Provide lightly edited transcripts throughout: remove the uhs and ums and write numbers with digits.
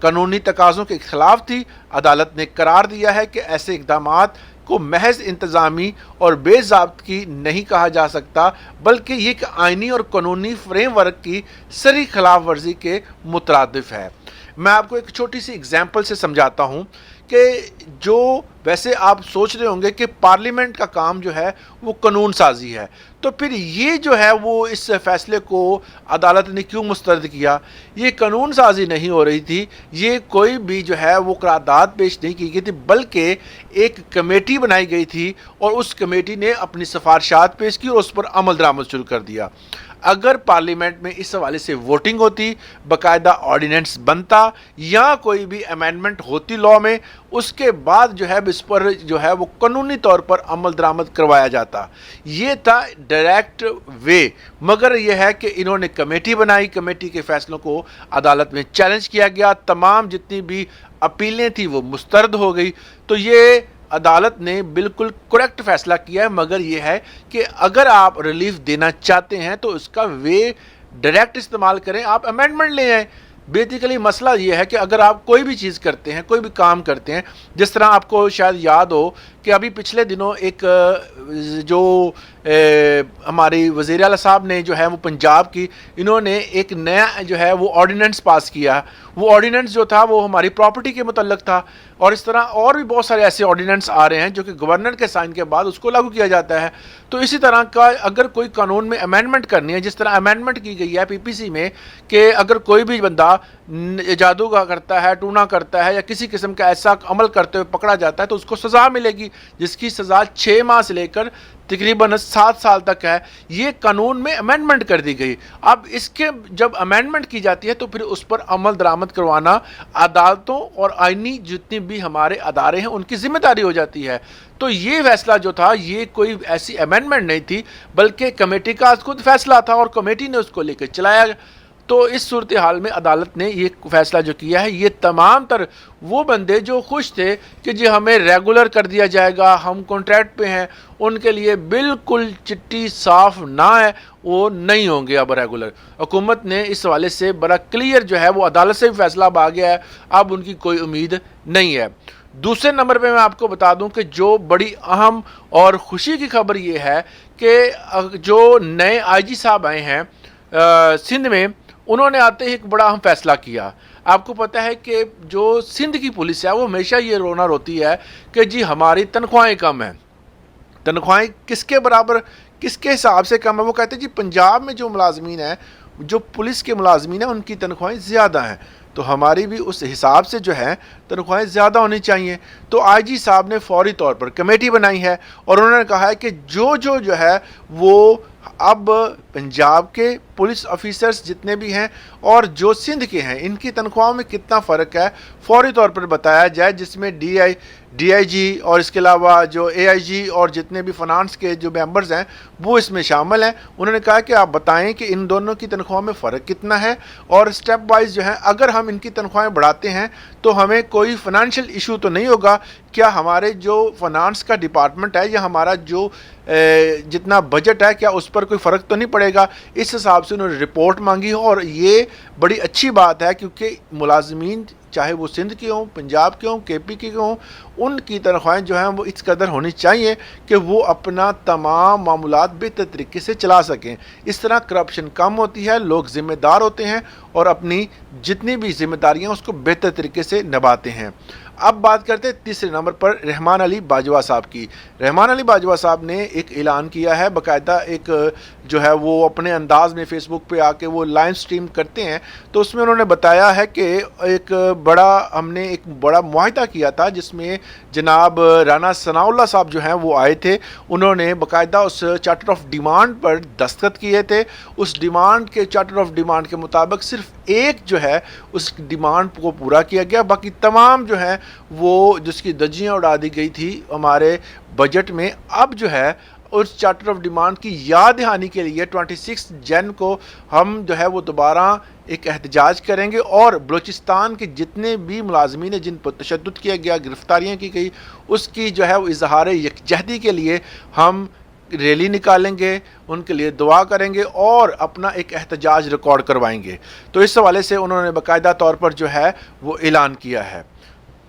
قانونی تقاضوں کے خلاف تھی۔ عدالت نے قرار دیا ہے کہ ایسے اقدامات کو محض انتظامی اور بے ضابطگی نہیں کہا جا سکتا، بلکہ یہ ایک آئینی اور قانونی فریم ورک کی صریح خلاف ورزی کے مترادف ہے۔ میں آپ کو ایک چھوٹی سی اگزامپل سے سمجھاتا ہوں کہ جو ویسے آپ سوچ رہے ہوں گے کہ پارلیمنٹ کا کام جو ہے وہ قانون سازی ہے، تو پھر یہ جو ہے وہ اس فیصلے کو عدالت نے کیوں مسترد کیا؟ یہ قانون سازی نہیں ہو رہی تھی، یہ کوئی بھی جو ہے وہ قرارداد پیش نہیں کی گئی تھی، بلکہ ایک کمیٹی بنائی گئی تھی اور اس کمیٹی نے اپنی سفارشات پیش کی اور اس پر عمل درآمد شروع کر دیا۔ اگر پارلیمنٹ میں اس حوالے سے ووٹنگ ہوتی، باقاعدہ آرڈیننس بنتا یا کوئی بھی امینڈمنٹ ہوتی لاء میں، اس کے بعد جو ہے اس پر جو ہے وہ قانونی طور پر عمل درآمد کروایا جاتا۔ یہ تھا ڈائریکٹ وے، مگر یہ ہے کہ انہوں نے کمیٹی بنائی، کمیٹی کے فیصلوں کو عدالت میں چیلنج کیا گیا، تمام جتنی بھی اپیلیں تھیں وہ مسترد ہو گئی۔ تو یہ عدالت نے بالکل کریکٹ فیصلہ کیا ہے، مگر یہ ہے کہ اگر آپ ریلیف دینا چاہتے ہیں تو اس کا وے ڈائریکٹ استعمال کریں، آپ امینڈمنٹ لے آئیں۔ بیسیکلی مسئلہ یہ ہے کہ اگر آپ کوئی بھی چیز کرتے ہیں، کوئی بھی کام کرتے ہیں، جس طرح آپ کو شاید یاد ہو کہ ابھی پچھلے دنوں ایک جو ہماری وزیر اعلیٰ صاحب نے جو ہے وہ پنجاب کی، انہوں نے ایک نیا جو ہے وہ آرڈیننس پاس کیا۔ وہ آرڈیننس جو تھا وہ ہماری پراپرٹی کے متعلق تھا، اور اس طرح اور بھی بہت سارے ایسے آرڈیننس آ رہے ہیں جو کہ گورنر کے سائن کے بعد اس کو لاگو کیا جاتا ہے۔ تو اسی طرح کا اگر کوئی قانون میں امینڈمنٹ کرنی ہے، جس طرح امینڈمنٹ کی گئی ہے پی پی سی میں کہ اگر کوئی بھی بندہ جادو کا کرتا ہے، ٹونا کرتا ہے یا کسی قسم کا ایسا عمل کرتے ہوئے پکڑا جاتا ہے تو اس کو سزا ملے گی، جس کی سزا 6 ماہ سے لے کر تقریباً 7 سال تک ہے۔ یہ قانون میں امینڈمنٹ کر دی گئی۔ اب اس کے جب امینڈمنٹ کی جاتی ہے تو پھر اس پر عمل درآمد کروانا عدالتوں اور آئینی جتنی بھی ہمارے ادارے ہیں ان کی ذمہ داری ہو جاتی ہے۔ تو یہ فیصلہ جو تھا یہ کوئی ایسی امینڈمنٹ نہیں تھی، بلکہ کمیٹی کا خود فیصلہ تھا اور کمیٹی نے اس کو لے کے چلایا۔ تو اس صورتحال میں عدالت نے یہ فیصلہ جو کیا ہے، یہ تمام تر وہ بندے جو خوش تھے کہ جی ہمیں ریگولر کر دیا جائے گا، ہم کانٹریکٹ پہ ہیں، ان کے لیے بالکل چٹی صاف نہ ہے، وہ نہیں ہوں گے اب ریگولر۔ حکومت نے اس حوالے سے بڑا کلیئر جو ہے وہ عدالت سے بھی فیصلہ اب آ گیا ہے، اب ان کی کوئی امید نہیں ہے۔ دوسرے نمبر پہ میں آپ کو بتا دوں کہ جو بڑی اہم اور خوشی کی خبر یہ ہے کہ جو نئے آئی جی صاحب آئے ہیں سندھ میں، انہوں نے آتے ہی ایک بڑا اہم فیصلہ کیا۔ آپ کو پتہ ہے کہ جو سندھ کی پولیس ہے وہ ہمیشہ یہ رونا روتی ہے کہ جی ہماری تنخواہیں کم ہیں۔ تنخواہیں کس کے برابر، کس کے حساب سے کم ہے؟ وہ کہتے ہیں جی پنجاب میں جو ملازمین ہیں، جو پولیس کے ملازمین ہیں، ان کی تنخواہیں زیادہ ہیں، تو ہماری بھی اس حساب سے جو ہے تنخواہیں زیادہ ہونی چاہیے۔ تو آئی جی صاحب نے فوری طور پر کمیٹی بنائی ہے اور انہوں نے کہا ہے کہ جو ہے وہ اب پنجاب کے پولیس آفیسرز جتنے بھی ہیں اور جو سندھ کے ہیں، ان کی تنخواہوں میں کتنا فرق ہے فوری طور پر بتایا جائے، جس میں ڈی آئی جی اور اس کے علاوہ جو اے آئی جی اور جتنے بھی فنانس کے جو ممبرز ہیں وہ اس میں شامل ہیں۔ انہوں نے کہا کہ آپ بتائیں کہ ان دونوں کی تنخواہوں میں فرق کتنا ہے، اور اسٹیپ وائز جو ہے اگر ہم ان کی تنخواہیں بڑھاتے ہیں تو ہمیں کوئی فنانشل ایشو تو نہیں ہوگا؟ کیا ہمارے جو فنانس کا ڈپارٹمنٹ ہے یا ہمارا جو جتنا بجٹ ہے، کیا اس پر کوئی فرق تو نہیں پڑے گا؟ اس حساب سے انہوں نے رپورٹ مانگی ہو، اور یہ بڑی اچھی بات ہے کیونکہ ملازمین چاہے وہ سندھ کے ہوں، پنجاب کے ہوں، کے پی کے ہوں، ان کی تنخواہیں جو ہیں وہ اس قدر ہونی چاہیے کہ وہ اپنا تمام معاملات بہتر طریقے سے چلا سکیں۔ اس طرح کرپشن کم ہوتی ہے، لوگ ذمہ دار ہوتے ہیں اور اپنی جتنی بھی ذمہ داریاں اس کو بہتر طریقے سے نبھاتے ہیں۔ اب بات کرتے ہیں تیسرے نمبر پر رحمان علی باجوہ صاحب کی۔ رحمان علی باجوہ صاحب نے ایک اعلان کیا ہے، باقاعدہ ایک جو ہے وہ اپنے انداز میں فیس بک پہ آ کے وہ لائیو سٹریم کرتے ہیں، تو اس میں انہوں نے بتایا ہے کہ ہم نے ایک بڑا معاہدہ کیا تھا جس میں جناب رانا ثناء اللہ صاحب جو ہیں وہ آئے تھے، انہوں نے باقاعدہ اس چارٹر آف ڈیمانڈ پر دستخط کیے تھے۔ اس ڈیمانڈ کے چارٹر آف ڈیمانڈ کے مطابق صرف ایک جو ہے اس ڈیمانڈ کو پورا کیا گیا، باقی تمام جو ہے وہ جس کی دجیاں اڑا دی گئی تھی ہمارے بجٹ میں۔ اب جو ہے اس چارٹر آف ڈیمانڈ کی یاد دہانی کے لیے 26 جن کو ہم جو ہے وہ دوبارہ ایک احتجاج کریں گے، اور بلوچستان کے جتنے بھی ملازمین ہیں جن پر تشدد کیا گیا، گرفتاریاں کی گئی، اس کی جو ہے وہ اظہار یکجہتی کے لیے ہم ریلی نکالیں گے، ان کے لیے دعا کریں گے اور اپنا ایک احتجاج ریکارڈ کروائیں گے۔ تو اس حوالے سے انہوں نے باقاعدہ طور پر جو ہے وہ اعلان کیا ہے۔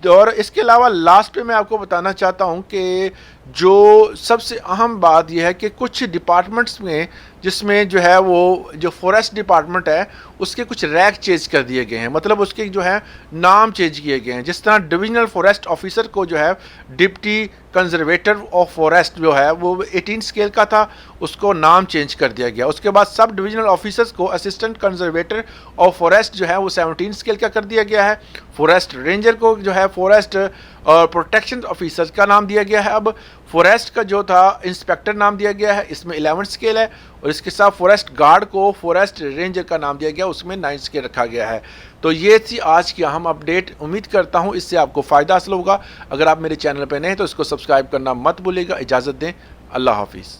اور اس کے علاوہ لاسٹ پہ میں آپ کو بتانا چاہتا ہوں کہ جو سب سے اہم بات یہ ہے کہ کچھ ڈپارٹمنٹس میں، جس میں جو ہے وہ جو فورسٹ ڈپارٹمنٹ ہے اس کے کچھ رینک چینج کر دیے گئے ہیں، مطلب اس کے جو ہے نام چینج کیے گئے ہیں۔ جس طرح ڈویژنل فورسٹ آفیسر کو جو ہے ڈپٹی کنزرویٹر آف فورسٹ جو ہے وہ 18 اسکیل کا تھا، اس کو نام چینج کر دیا گیا۔ اس کے بعد سب ڈویژنل آفیسرز کو اسسٹنٹ کنزرویٹر آف فورسٹ جو ہے وہ 17 اسکیل کا کر دیا گیا ہے۔ فورسٹ رینجر کو جو ہے فورسٹ اور پروٹیکشن آفیسر کا نام دیا گیا ہے۔ اب فورسٹ کا جو تھا انسپیکٹر نام دیا گیا ہے، اس میں 11 اسکیل ہے، اور اس کے ساتھ فورسٹ گارڈ کو فورسٹ رینجر کا نام دیا گیا، اس میں 9 اسکیل رکھا گیا ہے۔ تو یہ تھی آج کی اہم اپڈیٹ۔ امید کرتا ہوں اس سے آپ کو فائدہ حاصل ہوگا۔ اگر آپ میرے چینل پہ نئے ہیں تو اس کو سبسکرائب کرنا مت بھولیے گا۔ اجازت دیں، اللہ حافظ۔